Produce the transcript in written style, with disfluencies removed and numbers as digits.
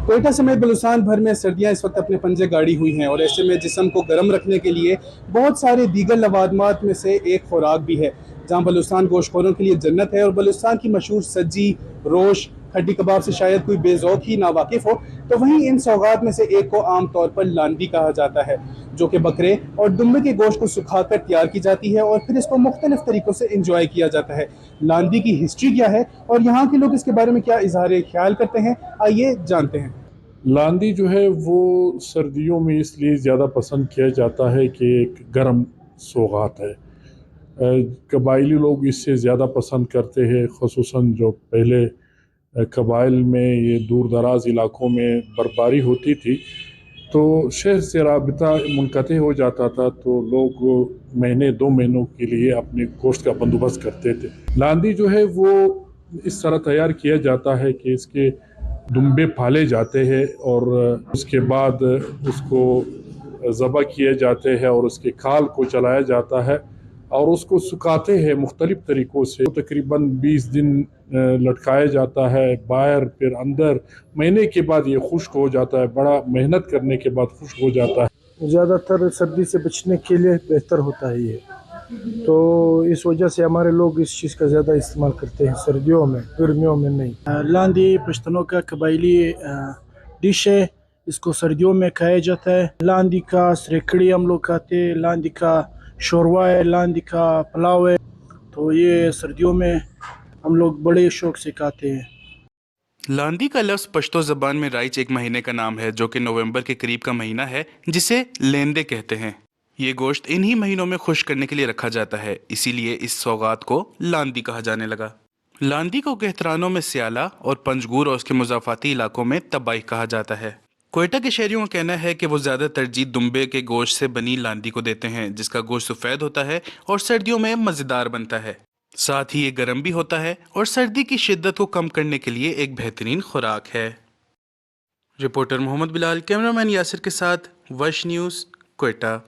کوئٹہ سمیت بلوچستان بھر میں سردیاں اس وقت اپنے پنجے گاڑی ہوئی ہیں، اور ایسے میں جسم کو گرم رکھنے کے لیے بہت سارے دیگر لوازمات میں سے ایک خوراک بھی ہے، جہاں بلوچستان گوشت خوروں کے لیے جنت ہے، اور بلوچستان کی مشہور سجی، روش، ہڈی کباب سے شاید کوئی بے ذوق ہی ناواقف ہو، تو وہیں ان سوغات میں سے ایک کو عام طور پر لاندی کہا جاتا ہے، جو کہ بکرے اور دمبے کے گوشت کو سکھا کر تیار کی جاتی ہے اور پھر اس کو مختلف طریقوں سے انجوائے کیا جاتا ہے۔ لاندی کی ہسٹری کیا ہے اور یہاں کے لوگ اس کے بارے میں کیا اظہار خیال کرتے ہیں، آئیے جانتے ہیں۔ لاندی جو ہے وہ سردیوں میں اس لیے زیادہ پسند کیا جاتا ہے کہ ایک گرم سوغات ہے۔ قبائلی لوگ اس سے زیادہ پسند کرتے ہیں، خصوصاً جو پہلے قبائل میں یہ دور دراز علاقوں میں برفباری ہوتی تھی تو شہر سے رابطہ منقطع ہو جاتا تھا، تو لوگ مہینے 2 مہینوں کے لیے اپنے گوشت کا بندوبست کرتے تھے۔ لاندی جو ہے وہ اس طرح تیار کیا جاتا ہے کہ اس کے دمبے پھالے جاتے ہیں اور اس کے بعد اس کو ذبح کیے جاتے ہیں اور اس کے کھال کو چلایا جاتا ہے اور اس کو سکھاتے ہیں مختلف طریقوں سے۔ تقریباً 20 دن لٹکایا جاتا ہے، باہر پھر اندر۔ مہینے کے بعد یہ خشک ہو جاتا ہے، بڑا محنت کرنے کے بعد خشک ہو جاتا ہے۔ زیادہ تر سردی سے بچنے کے لیے بہتر ہوتا ہے یہ، تو اس وجہ سے ہمارے لوگ اس چیز کا زیادہ استعمال کرتے ہیں سردیوں میں، گرمیوں میں نہیں۔ لاندی پشتنوں کا قبائلی ڈش ہے، اس کو سردیوں میں کھایا جاتا ہے۔ لاندی کا سریکڑی ہم لوگ کھاتے ہیں، لاندی کا شوروا ہے، لاندی کا پلاؤ ہے، تو یہ سردیوں میں ہم لوگ بڑے شوق سے کھاتے ہیں۔ لاندی کا لفظ پشتو زبان میں رائچ ایک مہینے کا نام ہے جو کہ نومبر کے قریب کا مہینہ ہے، جسے لیندے کہتے ہیں۔ یہ گوشت انہی مہینوں میں خشک کرنے کے لیے رکھا جاتا ہے، اسی لیے اس سوغات کو لاندی کہا جانے لگا۔ لاندی کو کہترانوں میں سیالہ اور پنجگور اور اس کے مضافاتی علاقوں میں تبائی کہا جاتا ہے۔ کوئٹہ کے شہریوں کا کہنا ہے کہ وہ زیادہ ترجیح دمبے کے گوشت سے بنی لاندی کو دیتے ہیں، جس کا گوشت سفید ہوتا ہے اور سردیوں میں مزیدار بنتا ہے۔ ساتھ ہی یہ گرم بھی ہوتا ہے اور سردی کی شدت کو کم کرنے کے لیے ایک بہترین خوراک ہے۔ رپورٹر محمد بلال، کیمرہ مین یاسر کے ساتھ وش نیوز، کوئٹہ۔